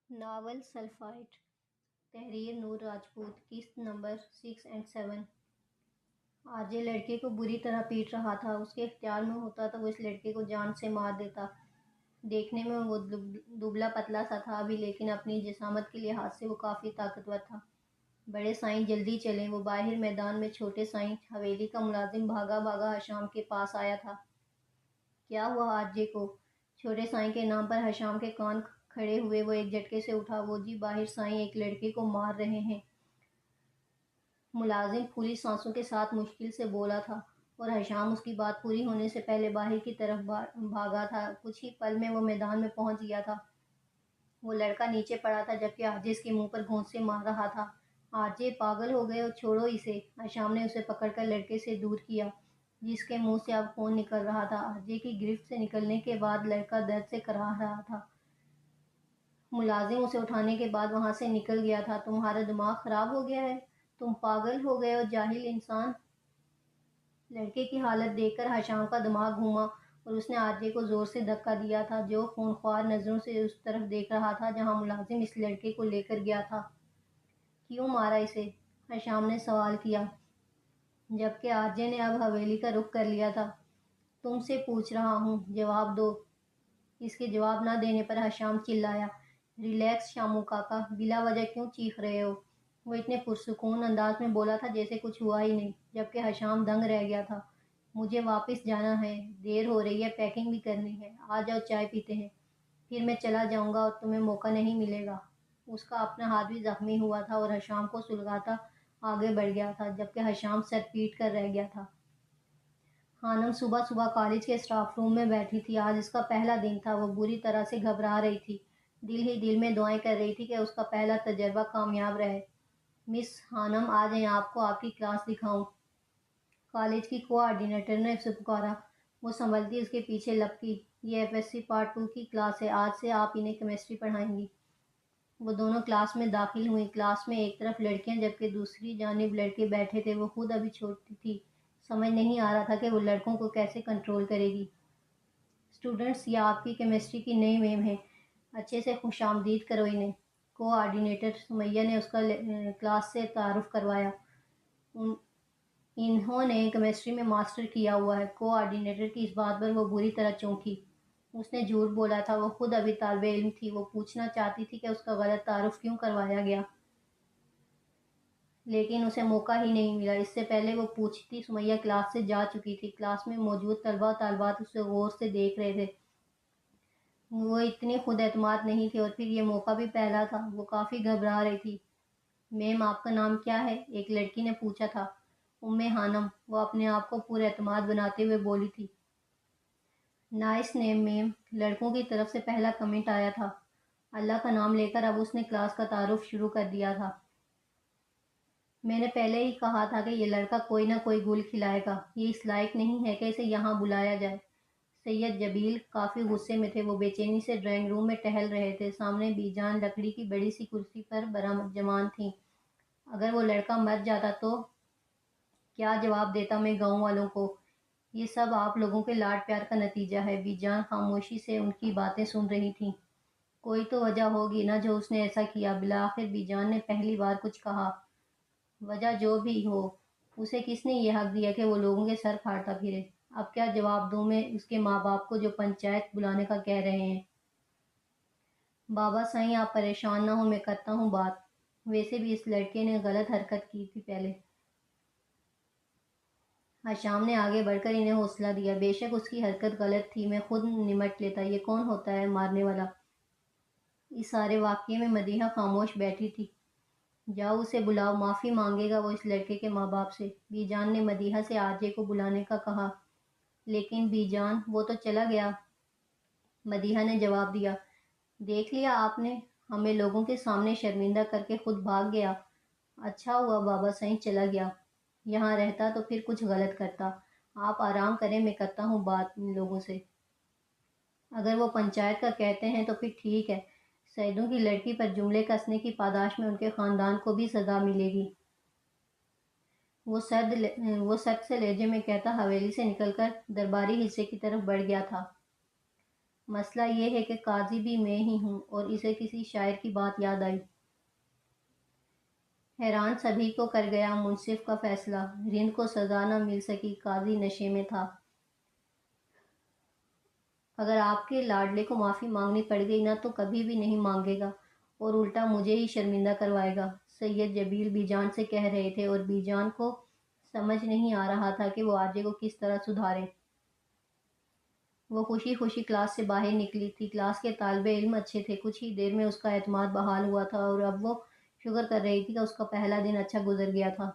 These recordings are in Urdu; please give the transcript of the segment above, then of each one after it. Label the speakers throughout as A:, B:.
A: ناول سلفائٹ، تحریر نور راجپوت، قسط نمبر 6 اینڈ 7۔ آرجے لڑکے کو بری طرح پیٹ رہا تھا۔ اس کے اختیار میں ہوتا تو وہ اس لڑکے کو جان سے مار دیتا۔ دیکھنے میں وہ دبلا پتلا سا تھا ابھی، لیکن اپنی جسامت کے لحاظ سے وہ کافی طاقتور تھا۔ بڑے سائیں جلدی چلیں۔ وہ باہر میدان میں چھوٹے سائیں حویلی کا ملازم بھاگا بھاگا حشام کے پاس آیا تھا۔ کیا ہوا آرجے کو؟ چھوٹے سائیں کے نام پر حشام کے کان کھڑے ہوئے۔ وہ ایک جھٹکے سے اٹھا۔ وہ جی باہر سائیں ایک لڑکے کو مار رہے ہیں۔ ملازم پھولی سانسوں کے ساتھ مشکل سے بولا تھا، اور حشام اس کی بات پوری ہونے سے پہلے باہر کی طرف بھاگا تھا۔ کچھ ہی پل میں وہ میدان میں پہنچ گیا تھا۔ وہ لڑکا نیچے پڑا تھا جبکہ آرجے اس کے منہ پر گھونسے مار رہا تھا۔ آرجے پاگل ہو گئے ہو؟ چھوڑو اسے۔ حشام نے اسے پکڑ کر لڑکے سے دور کیا جس کے منہ سے اب خون نکل رہا تھا۔ آرجے کی گرفت سے نکلنے کے بعد لڑکا درد سے کراہ رہا تھا۔ ملازم اسے اٹھانے کے بعد وہاں سے نکل گیا تھا۔ تمہارا دماغ خراب ہو گیا ہے؟ تم پاگل ہو گئے ہو جاہل انسان! لڑکے کی حالت دیکھ کر حشام کا دماغ گھوما اور اس نے آرجے کو زور سے دھکا دیا تھا، جو خونخوار نظروں سے اس طرف دیکھ رہا تھا جہاں ملازم اس لڑکے کو لے کر گیا تھا۔ کیوں مارا اسے؟ حشام نے سوال کیا جبکہ آرجے نے اب حویلی کا رخ کر لیا تھا۔ تم سے پوچھ رہا ہوں، جواب دو۔ اس کے جواب نہ دینے پر حشام چلایا، ریلیکس شامو کاکا، بلا وجہ کیوں چیخ رہے ہو؟ وہ اتنے پرسکون انداز میں بولا تھا جیسے کچھ ہوا ہی نہیں، جبکہ حشام دنگ رہ گیا تھا۔ مجھے واپس جانا ہے، دیر ہو رہی ہے، پیکنگ بھی کرنی ہے۔ آ جاؤ چائے پیتے ہیں، پھر میں چلا جاؤں گا اور تمہیں موقع نہیں ملے گا۔ اس کا اپنا ہاتھ بھی زخمی ہوا تھا اور حشام کو سلگاتا آگے بڑھ گیا تھا جبکہ حشام سر پیٹ کر رہ گیا تھا۔ خانم صبح صبح کالج کے اسٹاف روم میں بیٹھی تھی۔ آج اس کا پہلا دن تھا۔ وہ بری طرح سے گھبرا رہی تھی، دل ہی دل میں دعائیں کر رہی تھی کہ اس کا پہلا تجربہ کامیاب رہے۔ مس خانم آ جائیں، آپ کو آپ کی کلاس دکھاؤں۔ کالج کی کوآرڈینیٹر نے اسے پکارا۔ وہ سنبھلتی اس کے پیچھے لپکی۔ یہ ایف ایس سی پارٹ 2 کی کلاس ہے، آج سے آپ انہیں کیمسٹری پڑھائیں گی۔ وہ دونوں کلاس میں داخل ہوئیں۔ کلاس میں ایک طرف لڑکیاں جبکہ دوسری جانب لڑکے بیٹھے تھے۔ وہ خود ابھی چھوٹی تھی، سمجھ نہیں آ رہا تھا کہ وہ لڑکوں کو کیسے کنٹرول کرے گی۔ اسٹوڈنٹس، یہ آپ کی کیمسٹری کی نئی میم ہے، اچھے سے خوش آمدید کرو انہیں۔ کوآرڈینیٹر سمیہ نے اس کا کلاس سے تعارف کروایا۔ انہوں نے کیمسٹری میں ماسٹر کیا ہوا ہے۔ کوآرڈینیٹر کی اس بات پر وہ بری طرح چونکی۔ اس نے جھوٹ بولا تھا، وہ خود ابھی طالب علم تھی۔ وہ پوچھنا چاہتی تھی کہ اس کا غلط تعارف کیوں کروایا گیا، لیکن اسے موقع ہی نہیں ملا۔ اس سے پہلے وہ پوچھتی، سمیہ کلاس سے جا چکی تھی۔ کلاس میں موجود طلبہ و طالبات اسے غور سے دیکھ رہے تھے۔ وہ اتنی خود اعتماد نہیں تھی اور پھر یہ موقع بھی پہلا تھا۔ وہ کافی گھبرا رہی تھی۔ میم آپ کا نام کیا ہے؟ ایک لڑکی نے پوچھا تھا۔ خانم، وہ اپنے آپ کو پر اعتماد بناتے ہوئے بولی تھی۔ نائس نیم میم، لڑکوں کی طرف سے پہلا کمنٹ آیا تھا۔ اللہ کا نام لے کر اب اس نے کلاس کا تعارف شروع کر دیا تھا۔ میں نے پہلے ہی کہا تھا کہ یہ لڑکا کوئی نہ کوئی گل کھلائے گا۔ یہ اس لائق نہیں ہے کہ اسے یہاں بلایا جائے۔ سید جبیل کافی غصے میں تھے۔ وہ بے چینی سے ڈرائنگ روم میں ٹہل رہے تھے۔ سامنے بی جان لکڑی کی بڑی سی کرسی پر برجمان تھیں۔ اگر وہ لڑکا مر جاتا تو کیا جواب دیتا میں گاؤں والوں کو؟ یہ سب آپ لوگوں کے لاڈ پیار کا نتیجہ ہے۔ بی جان خاموشی سے ان کی باتیں سن رہی تھیں۔ کوئی تو وجہ ہوگی نا جو اس نے ایسا کیا۔ بالآخر بی جان نے پہلی بار کچھ کہا۔ وجہ جو بھی ہو، اسے کس نے یہ حق دیا کہ وہ لوگوں کے سر پھاڑتا پھرے؟ اب کیا جواب دوں میں اس کے ماں باپ کو جو پنچایت بلانے کا کہہ رہے ہیں؟ بابا سائیں آپ پریشان نہ ہوں، میں کرتا ہوں بات۔ ویسے بھی اس لڑکے نے غلط حرکت کی تھی پہلے۔ حشام نے آگے بڑھ کر انہیں حوصلہ دیا۔ بے شک اس کی حرکت غلط تھی، میں خود نمٹ لیتا۔ یہ کون ہوتا ہے مارنے والا؟ اس سارے واقعے میں مدیحہ خاموش بیٹھی تھی۔ جاؤ اسے بلاؤ، معافی مانگے گا وہ اس لڑکے کے ماں باپ سے۔ بی جان نے مدیحہ سے آرجے کو بلانے کا کہا۔ لیکن بی جان، وہ تو چلا گیا، مدیحہ نے جواب دیا۔ دیکھ لیا آپ نے، ہمیں لوگوں کے سامنے شرمندہ کر کے خود بھاگ گیا۔ اچھا ہوا بابا سائیں چلا گیا، یہاں رہتا تو پھر کچھ غلط کرتا۔ آپ آرام کریں، میں کرتا ہوں بات ان لوگوں سے۔ اگر وہ پنچایت کا کہتے ہیں تو پھر ٹھیک ہے۔ سیدوں کی لڑکی پر جملے کسنے کی پاداش میں ان کے خاندان کو بھی سزا ملے گی۔ وہ سخت سے لہجے میں کہتا حویلی سے نکل کر درباری حصے کی طرف بڑھ گیا تھا۔ مسئلہ یہ ہے کہ قاضی بھی میں ہی ہوں اور اسے کسی شاعر کی بات یاد آئی۔ حیران سبھی کو کر گیا منصف کا فیصلہ، رند کو سزا نہ مل سکی، قاضی نشے میں تھا۔ اگر آپ کے لاڈلے کو معافی مانگنی پڑ گئی نہ تو کبھی بھی نہیں مانگے گا اور الٹا مجھے ہی شرمندہ کروائے گا، سید جبیل بی جان سے کہہ رہے تھے، اور بی جان کو سمجھ نہیں آ رہا تھا کہ وہ عارضے کو کس طرح سدھارے۔ وہ خوشی خوشی کلاس سے باہر نکلی تھی۔ کلاس کے طالب علم اچھے تھے، کچھ ہی دیر میں اس کا اعتماد بحال ہوا تھا اور اب وہ شکر کر رہی تھی کہ اس کا پہلا دن اچھا گزر گیا تھا۔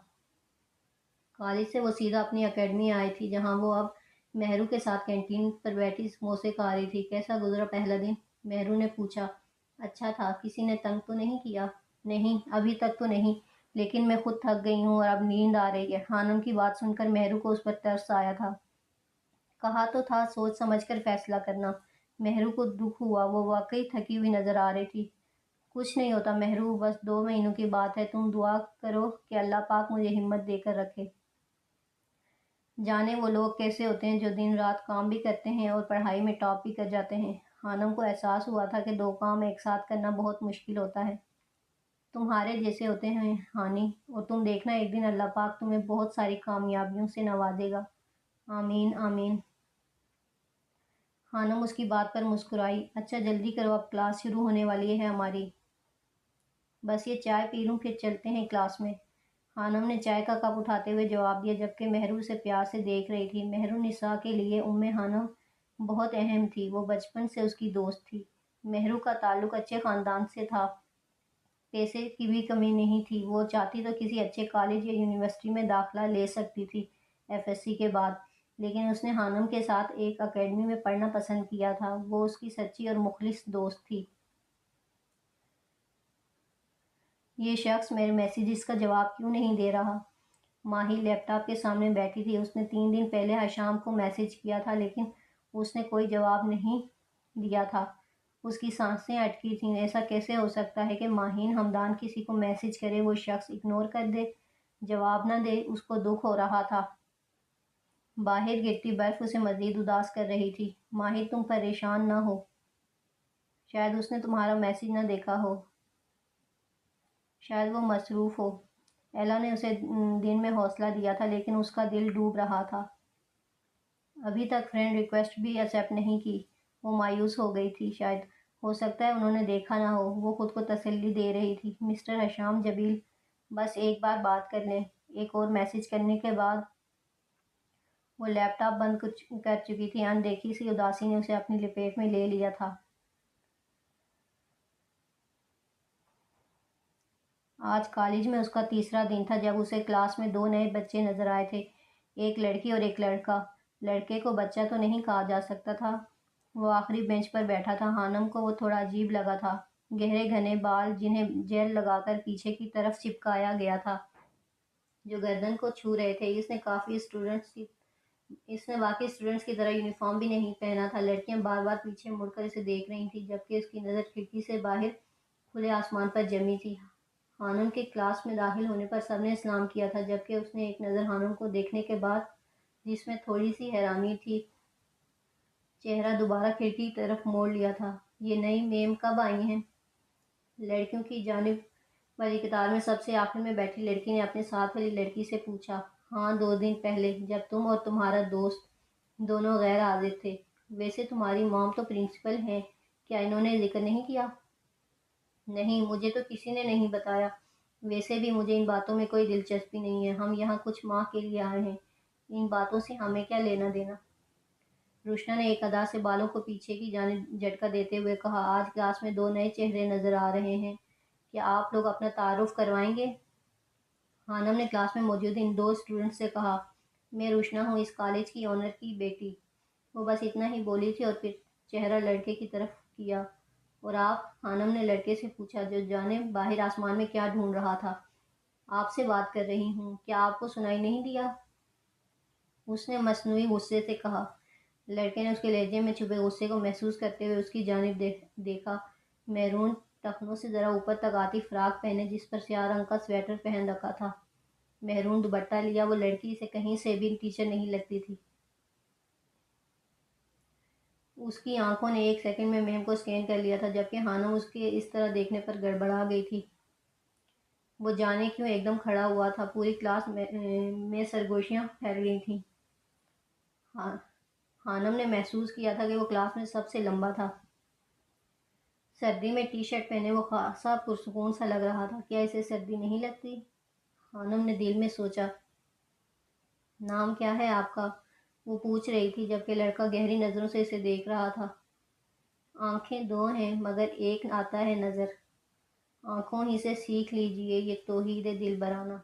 A: کالج سے وہ سیدھا اپنی اکیڈمی آئی تھی، جہاں وہ اب مہرو کے ساتھ کینٹین پر بیٹھی سموسے کھا رہی تھی۔ کیسا گزرا پہلا دن؟ مہرو نے پوچھا۔ اچھا تھا۔ کسی نے تنگ تو نہیں کیا؟ نہیں، ابھی تک تو نہیں، لیکن میں خود تھک گئی ہوں اور اب نیند آ رہی ہے۔ خانم کی بات سن کر مہرو کو اس پر ترس آیا تھا۔ کہا تو تھا سوچ سمجھ کر فیصلہ کرنا۔ مہرو کو دکھ ہوا، وہ واقعی تھکی ہوئی نظر آ رہی تھی۔ کچھ نہیں ہوتا مہرو، بس 2 مہینوں کی بات ہے، تم دعا کرو کہ اللہ پاک مجھے ہمت دے کر رکھے۔ جانے وہ لوگ کیسے ہوتے ہیں جو دن رات کام بھی کرتے ہیں اور پڑھائی میں ٹاپ بھی کر جاتے ہیں۔ خانم کو احساس ہوا تھا کہ 2 کام ایک ساتھ کرنا بہت مشکل ہوتا ہے۔ تمہارے جیسے ہوتے ہیں ہانی، اور تم دیکھنا ایک دن اللہ پاک تمہیں بہت ساری کامیابیوں سے نوازے گا۔ آمین آمین۔ خانم اس کی بات پر مسکرائی۔ اچھا جلدی کرو، اب کلاس شروع ہونے والی ہے ہماری۔ بس یہ چائے پی لوں پھر چلتے ہیں کلاس میں۔ خانم نے چائے کا کپ اٹھاتے ہوئے جواب دیا، جبکہ مہرو اسے پیار سے دیکھ رہی تھی۔ مہرو نساء کے لیے خانم بہت اہم تھی، وہ بچپن سے اس کی دوست تھی۔ مہرو کا تعلق اچھے خاندان سے تھا، پیسے کی بھی کمی نہیں تھی، وہ چاہتی تو کسی اچھے کالج یا یونیورسٹی میں داخلہ لے سکتی تھی FSC کے بعد، لیکن اس نے خانم کے ساتھ ایک اکیڈمی میں پڑھنا پسند کیا تھا۔ وہ اس کی سچی اور مخلص دوست تھی۔ یہ شخص میرے میسیجز کا جواب کیوں نہیں دے رہا؟ ماہی لیپ ٹاپ کے سامنے بیٹھی تھی۔ اس نے 3 دن پہلے حشام کو میسج کیا تھا، لیکن اس نے کوئی جواب نہیں دیا تھا۔ اس کی سانسیں اٹکی تھیں۔ ایسا کیسے ہو سکتا ہے کہ ماہین حمدان کسی کو میسج کرے، وہ شخص اگنور کر دے، جواب نہ دے؟ اس کو دکھ ہو رہا تھا۔ باہر گرتی برف اسے مزید اداس کر رہی تھی۔ ماہر تم پریشان نہ ہو، شاید اس نے تمہارا میسج نہ دیکھا ہو، شاید وہ مصروف ہو۔ ایلا نے اسے دن میں حوصلہ دیا تھا، لیکن اس کا دل ڈوب رہا تھا۔ ابھی تک فرینڈ ریکویسٹ بھی ایکسیپٹ نہیں کی۔ وہ مایوس ہو گئی تھی۔ شاید ہو سکتا ہے انہوں نے دیکھا نہ ہو، وہ خود کو تسلی دے رہی تھی۔ مسٹر حشام جبیل، بس ایک بار بات کر لیں۔ ایک اور میسج کرنے کے بعد وہ لیپ ٹاپ بند کر چکی تھی۔ اندیکھی سی اداسی نے اسے اپنی لپیٹ میں لے لیا تھا۔ آج کالج میں اس کا تیسرا دن تھا جب اسے کلاس میں 2 نئے بچے نظر آئے تھے، ایک لڑکی اور ایک لڑکا۔ لڑکے کو بچہ تو نہیں کہا جا سکتا تھا، وہ آخری بینچ پر بیٹھا تھا۔ خانم کو وہ تھوڑا عجیب لگا تھا۔ گہرے گھنے بال جنہیں جیل لگا کر پیچھے کی طرف چپکایا گیا تھا، جو گردن کو چھو رہے تھے۔ اس نے باقی اسٹوڈنٹس کی طرح یونیفارم بھی نہیں پہنا تھا۔ لڑکیاں بار بار پیچھے مڑ کر اسے دیکھ رہی تھیں، جبکہ اس کی نظر کھڑکی سے باہر کھلے آسمان پر جمی تھی۔ خانم کے کلاس میں داخل ہونے پر سب نے سلام کیا تھا، جبکہ اس نے ایک نظر خانم کو دیکھنے کے بعد، جس میں تھوڑی سی حیرانی تھی، چہرہ دوبارہ کھڑکی کی طرف موڑ لیا تھا۔ یہ نئی میم کب آئی ہیں؟ لڑکیوں کی جانب والی قطار میں سب سے آخر میں بیٹھی لڑکی نے اپنے ساتھ والی لڑکی سے پوچھا۔ ہاں، 2 دن پہلے، جب تم اور تمہارا دوست دونوں غیر حاضر تھے۔ ویسے تمہاری مام تو پرنسپل ہیں، کیا انہوں نے ذکر نہیں کیا؟ نہیں، مجھے تو کسی نے نہیں بتایا۔ ویسے بھی مجھے ان باتوں میں کوئی دلچسپی نہیں ہے، ہم یہاں کچھ ماہ کے لیے آئے ہیں، ان باتوں سے ہمیں کیا لینا دینا؟ روشنا نے ایک ادا سے بالوں کو پیچھے کی جانب جھٹکا دیتے ہوئے کہا۔ آج کلاس میں 2 نئے چہرے نظر آ رہے ہیں، کیا آپ لوگ اپنا تعارف کروائیں گے؟ خانم نے کلاس میں موجود ان 2 اسٹوڈنٹس سے کہا۔ میں روشنا ہوں، اس کالج کی آنر کی بیٹی۔ وہ بس اتنا ہی بولی تھی اور پھر چہرہ لڑکے کی طرف کیا۔ اور آپ؟ خانم نے لڑکے سے پوچھا، جو جانے باہر آسمان میں کیا ڈھونڈ رہا تھا۔ آپ سے بات کر رہی ہوں، کیا آپ کو سنائی نہیں دیا؟ اس نے مصنوعی غصے سے کہا۔ لڑکے نے اس کے لہجے میں چھپے غصے کو محسوس کرتے ہوئے اس کی جانب دیکھا۔ میرون ٹخنوں سے ذرا اوپر تک آتی فراک پہنے، جس پر سیاہ رنگ کا سویٹر پہن رکھا تھا، میرون دوپٹہ لیا، وہ لڑکی سے کہیں سے بھی ٹیچر نہیں لگتی تھی۔ اس کی آنکھوں نے ایک سیکنڈ میں میم کو اسکین کر لیا تھا، جبکہ ہانم اس کے اس طرح دیکھنے پر گڑبڑا گئی تھی۔ وہ جانے کیوں ایک دم کھڑا ہوا تھا۔ پوری کلاس میں سرگوشیاں پھیل گئی تھیں۔ ہانم نے محسوس کیا تھا کہ وہ کلاس میں سب سے لمبا تھا۔ سردی میں ٹی شرٹ پہنے وہ خاصا پرسکون سا لگ رہا تھا۔ کیا اسے سردی نہیں لگتی؟ ہانم نے دل میں سوچا۔ نام کیا ہے آپ کا؟ وہ پوچھ رہی تھی، جبکہ لڑکا گہری نظروں سے اسے دیکھ رہا تھا۔ آنکھیں دو ہیں مگر ایک آتا ہے نظر۔ آنکھوں ہی سے سیکھ لیجئے یہ توحید دل برانہ۔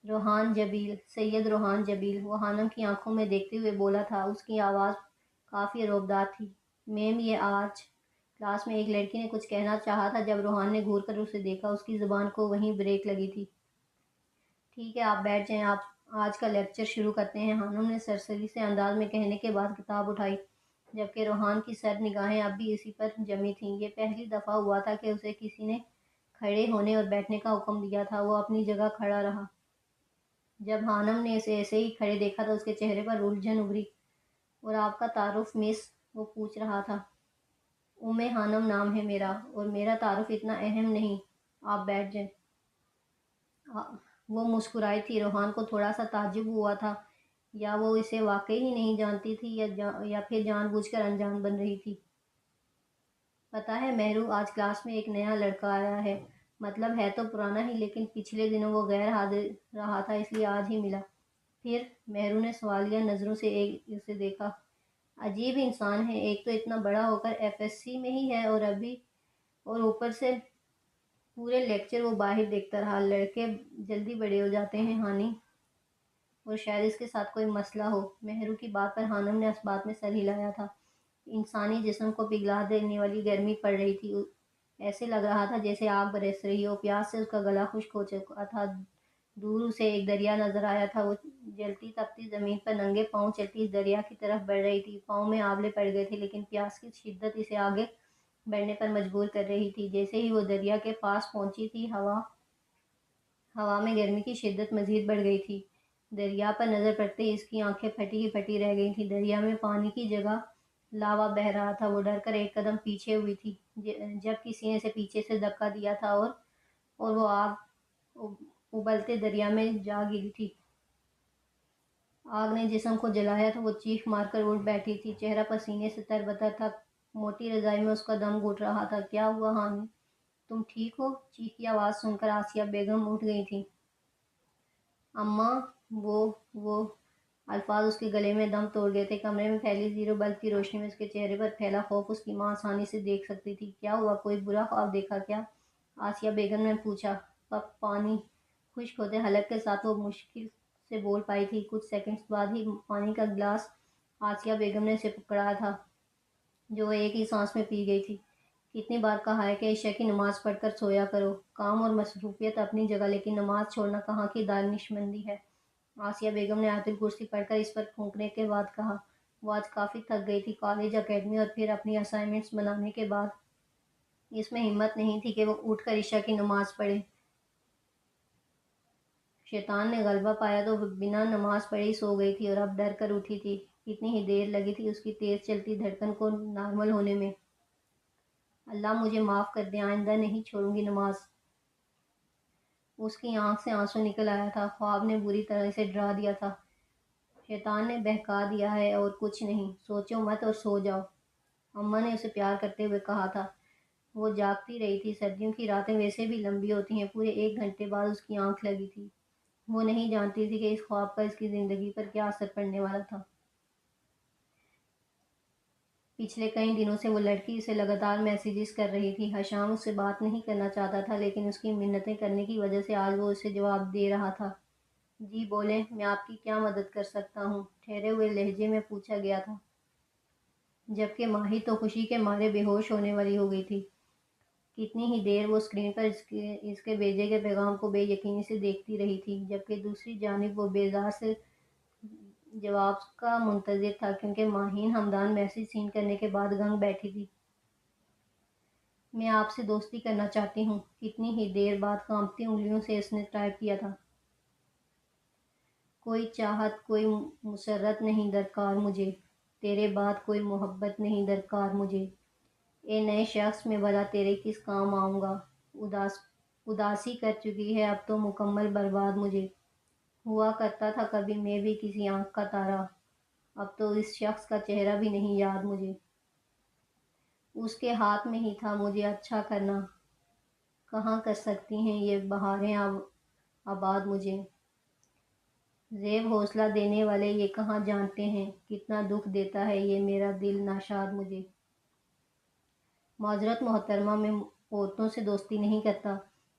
A: روحان جبیل، سید روحان جبیل، وہ ہانم کی آنکھوں میں دیکھتے ہوئے بولا تھا۔ اس کی آواز کافی روبدار تھی۔ میم یہ آج کلاس میں ایک لڑکی نے کچھ کہنا چاہا تھا۔ جب روحان نے گھور کر اسے دیکھا، اس کی زبان کو وہیں بریک لگی تھی۔ ٹھیک ہے آپ بیٹھ جائیں، آپ آج کا لیکچر شروع کرتے ہیں، ہانم نے سرسری سے انداز میں کہنے کے بعد کتاب اٹھائی، جبکہ روحان کی سرد نگاہیں اب بھی اسی پر جمی تھیں۔ یہ پہلی دفعہ ہوا تھا کہ اسے کسی نے کھڑے ہونے اور بیٹھنے کا حکم دیا تھا۔ وہ اپنی جگہ کھڑا رہا۔ جب ہانم نے اسے ایسے ہی کھڑے دیکھا تو اس کے چہرے پر الجھن ابھری۔ اور آپ کا تعارف مس؟ وہ پوچھ رہا تھا۔ ہانم نام ہے میرا، اور میرا تعارف اتنا اہم نہیں، آپ بیٹھ جائیں۔ وہ مسکرائی تھی۔ روحان کو تھوڑا سا تعجب ہوا تھا، یا وہ اسے واقعی ہی نہیں جانتی تھی یا پھر جان بوجھ کر انجان بن رہی تھی۔ پتہ ہے مہرو، آج کلاس میں ایک نیا لڑکا آیا ہے، مطلب ہے تو پرانا ہی، لیکن پچھلے دنوں وہ غیر حاضر رہا تھا، اس لیے آج ہی ملا۔ پھر مہرو نے سوالیہ نظروں سے اسے دیکھا۔ عجیب انسان ہے، ایک تو اتنا بڑا ہو کر ایف ایس سی میں ہی ہے، اور اوپر سے پورے لیکچر وہ باہر دیکھتا رہا۔ لڑکے جلدی بڑے ہو جاتے ہیں ہانی، اور شاید اس کے ساتھ کوئی مسئلہ ہو۔ مہرو کی بات پر ہانم نے اس بات میں سر ہلایا تھا۔ انسانی جسم کو پگھلا دینے والی گرمی پڑ رہی تھی۔ ایسے لگ رہا تھا جیسے آگ برس رہی ہو۔ پیاس سے اس کا گلا خشک ہو چکا تھا۔ دور اسے ایک دریا نظر آیا تھا۔ وہ جلتی تپتی زمین پر ننگے پاؤں چلتی اس دریا کی طرف بڑھ رہی تھی۔ پاؤں میں آبلے پڑ گئے تھے، لیکن پیاس کی شدت اسے آگے بڑھنے پر مجبور کر رہی تھی۔ جیسے ہی وہ دریا کے پاس پہنچی تھی، ہوا میں گرمی کی شدت مزید بڑھ گئی تھی۔ دریا پر نظر پڑتے ہی اس کی آنکھیں پھٹی کی پھٹی رہ گئی تھیں۔ دریا میں پانی کی جگہ لاوا بہہ رہا تھا۔ وہ ڈر کر ایک قدم پیچھے ہوئی تھی، جب کسی نے اسے پیچھے سے دھکا دیا تھا، اور وہ آگ ابلتے دریا میں جا گری تھی۔ آگ نے جسم کو جلایا تھا۔ وہ چیخ مار کر اٹھ بیٹھی تھی، چہرہ پسینے سے تربتر تھا۔ موٹی رضائی میں اس کا دم گھٹ رہا تھا۔ کیا ہوا ہانی، تم ٹھیک ہو؟ چیخ کی آواز سن کر آسیہ بیگم اٹھ گئی تھیں۔ اماں، وہ الفاظ اس کے گلے میں دم توڑ گئے تھے۔ کمرے میں پھیلی زیرو بلب کی روشنی میں اس کے چہرے پر پھیلا خوف اس کی ماں آسانی سے دیکھ سکتی تھی۔ کیا ہوا، کوئی برا خواب دیکھا کیا؟ آسیہ بیگم نے پوچھا۔ پانی خشک ہوتے حلق کے ساتھ وہ مشکل سے بول پائی تھی۔ کچھ سیکنڈز بعد ہی پانی کا گلاس آسیہ بیگم نے اسے پکڑا تھا، جو وہ ایک ہی سانس میں پی گئی تھی۔ کتنی بار کہا ہے کہ عشاء کی نماز پڑھ کر سویا کرو۔ کام اور مصروفیت اپنی جگہ، لیکن نماز چھوڑنا کہاں کی دانش مندی ہے؟ آسیہ بیگم نے آیت الکرسی پڑھ کر اس پر پھونکنے کے بعد کہا۔ وہ آج کافی تھک گئی تھی، کالج، اکیڈمی اور پھر اپنی اسائنمنٹس بنانے کے بعد اس میں ہمت نہیں تھی کہ وہ اٹھ کر عشاء کی نماز پڑھے۔ شیطان نے غلبہ پایا تو وہ بنا نماز پڑھی سو گئی تھی، اور اب ڈر کر اٹھی تھی۔ کتنی ہی دیر لگی تھی اس کی تیز چلتی دھڑکن کو نارمل ہونے میں۔ اللہ مجھے معاف کر دے، آئندہ نہیں چھوڑوں گی نماز۔ اس کی آنکھ سے آنسو نکل آیا تھا۔ خواب نے بری طرح اسے ڈرا دیا تھا۔ شیطان نے بہکا دیا ہے اور کچھ نہیں۔ سوچو مت اور سو جاؤ، اماں نے اسے پیار کرتے ہوئے کہا تھا۔ وہ جاگتی رہی تھی۔ سردیوں کی راتیں ویسے بھی لمبی ہوتی ہیں۔ پورے 1 گھنٹے بعد اس کی آنکھ لگی تھی۔ وہ نہیں جانتی تھی کہ اس خواب کا اس کی زندگی پر کیا اثر پڑنے والا تھا۔ پچھلے کئی دنوں سے وہ لڑکی اسے لگاتار میسیجز کر رہی تھی۔ حشام اس سے بات نہیں کرنا چاہتا تھا، لیکن اس کی منتیں کرنے کی وجہ سے آج وہ اسے جواب دے رہا تھا۔ جی بولیں، میں آپ کی کیا مدد کر سکتا ہوں؟ ٹھہرے ہوئے لہجے میں پوچھا گیا تھا، جبکہ ماہی تو خوشی کے مارے بے ہوش ہونے والی ہو گئی تھی۔ کتنی ہی دیر وہ اسکرین پر اس کے بھیجے گئے پیغام کو بے یقینی سے دیکھتی رہی تھی، جبکہ دوسری جانب وہ بیزار سے جواب کا منتظر تھا، کیونکہ ماہین ہمدان میسج سین کرنے کے بعد گنگ بیٹھی تھی۔ میں آپ سے دوستی کرنا چاہتی ہوں، کتنی ہی دیر بعد کانپتی انگلیوں سے اس نے ٹائپ کیا تھا۔ کوئی چاہت، کوئی مسرت نہیں درکار مجھے۔ تیرے بعد کوئی محبت نہیں درکار مجھے، اے نئے شخص میں بھلا تیرے کس کام آؤں گا؟ اداسی کر چکی ہے اب تو مکمل برباد مجھے، ہوا کرتا تھا کبھی میں بھی کسی آنکھ کا تارا، اب تو اس شخص کا چہرہ بھی نہیں یاد مجھے، اس کے ہاتھ میں ہی تھا مجھے اچھا کرنا، کہاں کر سکتی ہیں یہ بہاریں آباد مجھے، زیب حوصلہ دینے والے یہ کہاں جانتے ہیں کتنا دکھ دیتا ہے یہ میرا دل ناشاد مجھے۔ معذرت محترمہ، میں عورتوں سے دوستی نہیں کرتا۔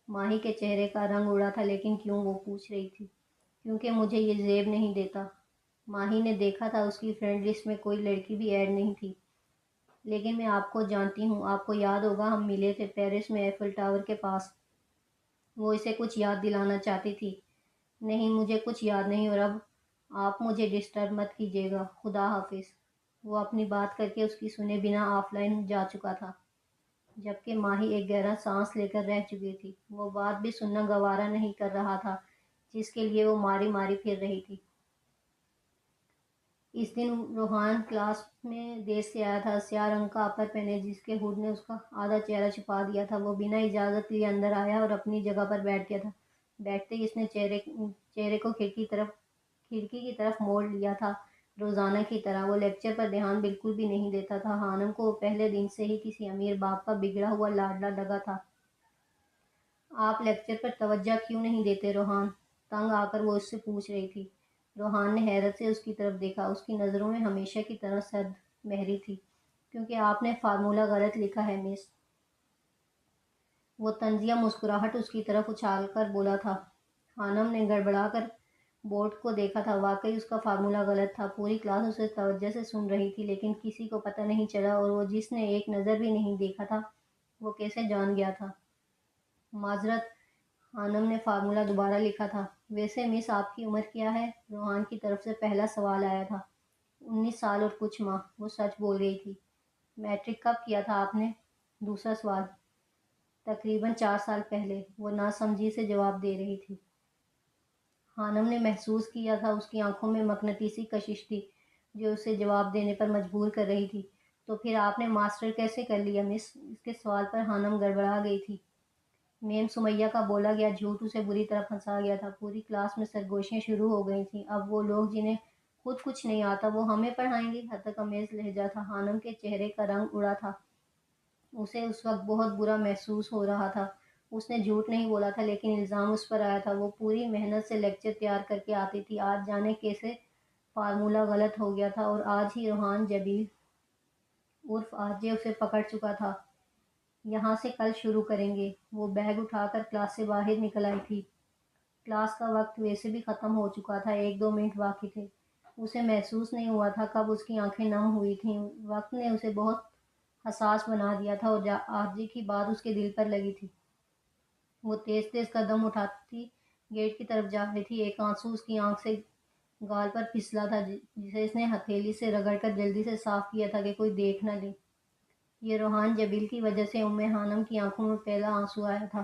A: ماہی کے چہرے کا رنگ اڑا تھا، لیکن کیوں وہ پوچھ رہی تھی؟ کیونکہ مجھے یہ زیب نہیں دیتا۔ ماہی نے دیکھا تھا اس کی فرینڈ لسٹ میں کوئی لڑکی بھی ایڈ نہیں تھی، لیکن میں آپ کو جانتی ہوں، آپ کو یاد ہوگا ہم ملے تھے پیرس میں ایفل ٹاور کے پاس۔ وہ اسے کچھ یاد دلانا چاہتی تھی۔ نہیں، مجھے کچھ یاد نہیں، اور اب آپ مجھے ڈسٹرب مت کیجیے گا، خدا حافظ۔ وہ اپنی بات کر کے اس کی سنے بنا آف لائن جا چکا تھا، جبکہ ماہی ایک گہرا سانس لے کر رہ چکی تھی۔ وہ بات بھی سننا گوارا نہیں کر رہا تھا جس کے لیے وہ ماری ماری پھر رہی تھی۔ اس دن روحان کلاس میں دیر سے آیا تھا، سیاہ رنگ کا اپر پہنے جس کے ہوڈ نے اس کا آدھا چہرہ چھپا دیا تھا۔ وہ بنا اجازت لیے اندر آیا اور اپنی جگہ پر بیٹھ گیا تھا۔ بیٹھتے ہی اس نے چہرے کو کھڑکی کی طرف موڑ لیا تھا، روزانہ کی طرح۔ وہ لیکچر پر دھیان بالکل بھی نہیں دیتا تھا۔ خانم کو وہ پہلے دن سے ہی کسی امیر باپ کا بگڑا ہوا لاڈلا لگا تھا۔ آپ لیکچر پر توجہ کیوں نہیں دیتے روحان؟ تنگ آ کر وہ اس سے پوچھ رہی تھی۔ روحان نے حیرت سے اس کی طرف دیکھا۔ اس کی نظروں میں ہمیشہ کی طرح سرد مہری تھی۔ کیونکہ آپ نے فارمولہ غلط لکھا ہے مس۔ وہ طنزیہ مسکراہٹ اس کی طرف اچھال کر بولا تھا۔ خانم نے گڑبڑا کر بورڈ کو دیکھا تھا۔ واقعی اس کا فارمولہ غلط تھا۔ پوری کلاس اسے توجہ سے سن رہی تھی، لیکن کسی کو پتہ نہیں چلا، اور وہ جس نے ایک نظر بھی نہیں دیکھا تھا وہ کیسے جان گیا تھا؟ معذرت، خانم نے فارمولہ دوبارہ لکھا تھا۔ ویسے مس آپ کی عمر کیا ہے؟ روحان کی طرف سے پہلا سوال آیا تھا۔ 19 سال اور کچھ ماہ، وہ سچ بول گئی تھی۔ میٹرک کب کیا تھا آپ نے؟ دوسرا سوال۔ تقریباً 4 سال پہلے، وہ ناسمجھی سے جواب دے رہی تھی۔ خانم نے محسوس کیا تھا اس کی آنکھوں میں مقناطیسی کشش تھی جو اسے جواب دینے پر مجبور کر رہی تھی۔ تو پھر آپ نے ماسٹر کیسے کر لیا مس؟ اس کے سوال پر خانم گڑبڑا گئی تھی۔ میم سمیہ کا بولا گیا جھوٹ اسے بری طرح پھنسا گیا تھا۔ پوری کلاس میں سرگوشیاں شروع ہو گئی تھیں۔ اب وہ لوگ جنہیں خود کچھ نہیں آتا وہ ہمیں پڑھائیں گے؟ حدق امیز لہجہ تھا۔ خانم کے چہرے کا رنگ اڑا تھا۔ اسے اس وقت بہت برا محسوس ہو رہا تھا۔ اس نے جھوٹ نہیں بولا تھا، لیکن الزام اس پر آیا تھا۔ وہ پوری محنت سے لیکچر تیار کر کے آتی تھی، آج جانے کیسے فارمولہ غلط ہو گیا تھا، اور آج ہی روحان جبیل عرف آرجے اسے پکڑ چکا تھا۔ یہاں سے کل شروع کریں گے۔ وہ بیگ اٹھا کر کلاس سے باہر نکل آئی تھی۔ کلاس کا وقت ویسے بھی ختم ہو چکا تھا، 1-2 منٹ باقی تھے۔ اسے محسوس نہیں ہوا تھا کب اس کی آنکھیں نم ہوئی تھیں۔ وقت نے اسے بہت حساس بنا دیا تھا، اور آرزی کی بات اس کے دل پر لگی تھی۔ وہ تیز تیز قدم اٹھاتی گیٹ کی طرف جا رہی تھی۔ ایک آنسو اس کی آنکھ سے گال پر پھسلا تھا، جسے اس نے ہتھیلی سے رگڑ کر جلدی سے صاف کیا تھا کہ کوئی دیکھ نہ لے۔ یہ روحان جبیل کی وجہ سے خانم کی آنکھوں میں پہلا آنسو آیا تھا۔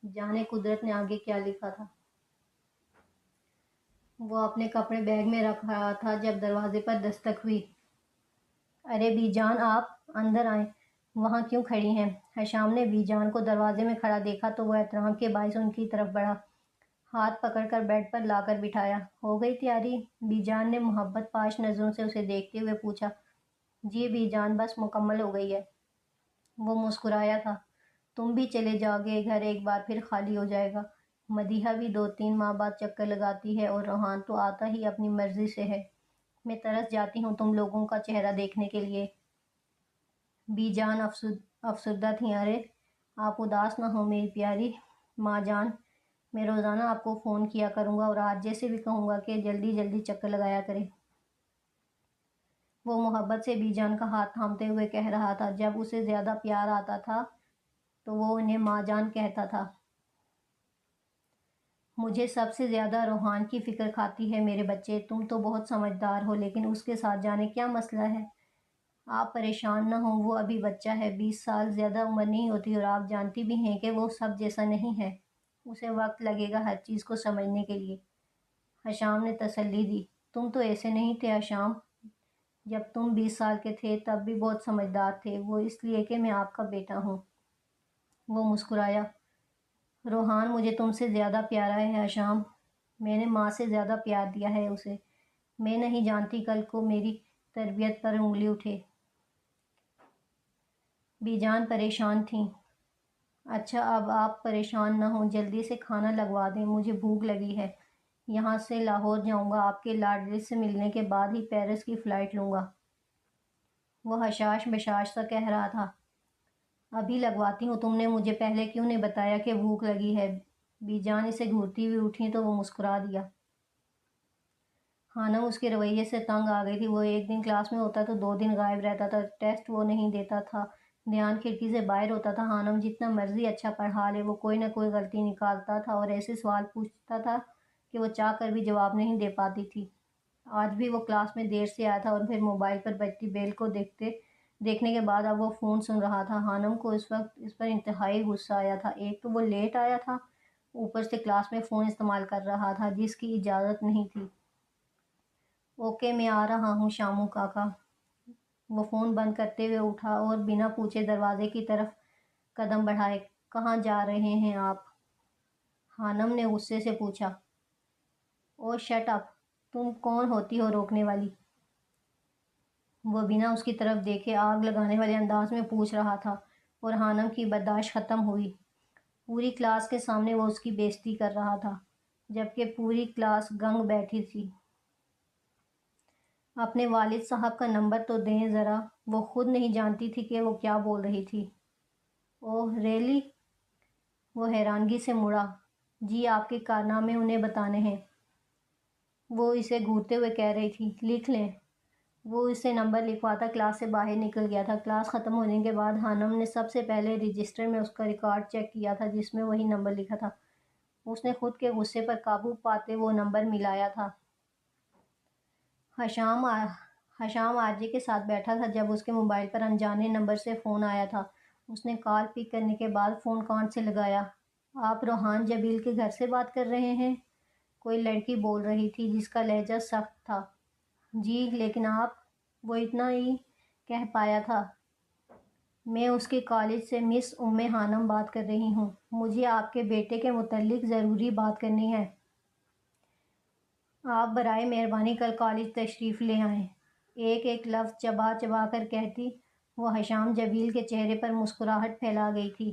A: جانے قدرت نے آگے کیا لکھا تھا۔ وہ اپنے کپڑے بیگ میں رکھ رہا تھا جب دروازے پر دستک ہوئی۔ ارے بی جان، آپ اندر آئیں، وہاں کیوں کھڑی ہیں؟ حشام نے بی جان کو دروازے میں کھڑا دیکھا تو وہ احترام کے باعث ان کی طرف بڑھا، ہاتھ پکڑ کر بیڈ پر لا کر بٹھایا۔ ہو گئی تیاری؟ بی جان نے محبت پاش نظروں سے اسے دیکھتے ہوئے پوچھا۔ جی بی جان، بس مکمل ہو گئی ہے۔ وہ مسکرایا تھا۔ تم بھی چلے جاؤ گے، گھر ایک بار پھر خالی ہو جائے گا۔ مدیحہ بھی 2-3 ماہ بعد چکر لگاتی ہے، اور روحان تو آتا ہی اپنی مرضی سے ہے۔ میں ترس جاتی ہوں تم لوگوں کا چہرہ دیکھنے کے لیے۔ بی جان افسردہ تھیں۔ ارے آپ اداس نہ ہوں میری پیاری ماں جان، میں روزانہ آپ کو فون کیا کروں گا، اور آج جیسے بھی کہوں گا کہ جلدی جلدی چکر لگایا کریں۔ وہ محبت سے بی جان کا ہاتھ تھامتے ہوئے کہہ رہا تھا۔ جب اسے زیادہ پیار آتا تھا تو وہ انہیں ماں جان کہتا تھا۔ مجھے سب سے زیادہ روحان کی فکر کھاتی ہے میرے بچے۔ تم تو بہت سمجھدار ہو، لیکن اس کے ساتھ جانے کیا مسئلہ ہے؟ آپ پریشان نہ ہوں، وہ ابھی بچہ ہے، 20 سال زیادہ عمر نہیں ہوتی، اور آپ جانتی بھی ہیں کہ وہ سب جیسا نہیں ہے۔ اسے وقت لگے گا ہر چیز کو سمجھنے کے لیے۔ حشام نے تسلی دی۔ تم تو ایسے نہیں تھے حشام، جب تم 20 سال کے تھے تب بھی بہت سمجھدار تھے، وہ اس لیے کہ میں آپ کا بیٹا ہوں۔ وہ مسکرایا۔ روحان مجھے تم سے زیادہ پیارا ہے حشام، میں نے ماں سے زیادہ پیار دیا ہے اسے، میں نہیں جانتی کل کو میری تربیت پر انگلی اٹھے۔ بی جان پریشان تھیں۔ اچھا اب آپ پریشان نہ ہوں، جلدی سے کھانا لگوا دیں، مجھے بھوک لگی ہے۔ یہاں سے لاہور جاؤں گا، آپ کے لاڈلی سے ملنے کے بعد ہی پیرس کی فلائٹ لوں گا۔ وہ حشاش بشاش سا کہہ رہا تھا۔ ابھی لگواتی ہوں، تم نے مجھے پہلے کیوں نہیں بتایا کہ بھوک لگی ہے؟ بی جان اسے گھورتی ہوئی اٹھی تو وہ مسکرا دیا۔ خانم اس کے رویے سے تنگ آ گئی تھی، وہ ایک دن کلاس میں ہوتا تو 2 دن غائب رہتا تھا، ٹیسٹ وہ نہیں دیتا تھا، دھیان کھڑکی سے باہر ہوتا تھا۔ خانم جتنا مرضی اچھا پڑھا لے وہ کوئی نہ کوئی غلطی نکالتا تھا اور ایسے سوال پوچھتا تھا کہ وہ چاہ کر بھی جواب نہیں دے پاتی تھی۔ آج بھی وہ کلاس میں دیر سے آیا تھا اور پھر موبائل پر بجتی بیل کو دیکھنے کے بعد اب وہ فون سن رہا تھا۔ خانم کو اس وقت اس پر انتہائی غصہ آیا تھا، ایک تو وہ لیٹ آیا تھا، اوپر سے کلاس میں فون استعمال کر رہا تھا جس کی اجازت نہیں تھی۔ اوکے میں آ رہا ہوں شامو کاکا۔ وہ فون بند کرتے ہوئے اٹھا اور بنا پوچھے دروازے کی طرف قدم بڑھائے۔ کہاں جا رہے ہیں آپ؟ خانم نے غصے سے پوچھا۔ او شٹ اپ، تم کون ہوتی ہو روکنے والی؟ وہ بنا اس کی طرف دیکھے آگ لگانے والے انداز میں پوچھ رہا تھا اور خانم کی برداشت ختم ہوئی۔ پوری کلاس کے سامنے وہ اس کی بے عزتی کر رہا تھا جبکہ پوری کلاس گنگ بیٹھی تھی۔ اپنے والد صاحب کا نمبر تو دیں ذرا، وہ خود نہیں جانتی تھی کہ وہ کیا بول رہی تھی۔ اوہ ریئلی؟ وہ حیرانگی سے مڑا۔ جی آپ کے کارنامے انہیں بتانے ہیں، وہ اسے گھورتے ہوئے کہہ رہی تھی۔ لکھ لیں۔ وہ اسے نمبر لکھواتا کلاس سے باہر نکل گیا تھا۔ کلاس ختم ہونے کے بعد خانم نے سب سے پہلے رجسٹر میں اس کا ریکارڈ چیک کیا تھا جس میں وہی نمبر لکھا تھا۔ اس نے خود کے غصے پر قابو پاتے وہ نمبر ملایا تھا۔ حشام عارضی کے ساتھ بیٹھا تھا جب اس کے موبائل پر انجانے نمبر سے فون آیا تھا۔ اس نے کال پک کرنے کے بعد فون کان سے لگایا۔ آپ روحان جبیل کے گھر سے بات کر رہے ہیں؟ کوئی لڑکی بول رہی تھی جس کا لہجہ سخت تھا۔ جی لیکن آپ، وہ اتنا ہی کہہ پایا تھا۔ میں اس کے کالج سے مس خانم بات کر رہی ہوں، مجھے آپ کے بیٹے کے متعلق ضروری بات کرنی ہے۔ آپ برائے مہربانی کل کالج تشریف لے آئیں، ایک ایک لفظ چبا چبا کر کہتی۔ وہ حشام جبیل کے چہرے پر مسکراہٹ پھیلا گئی تھی۔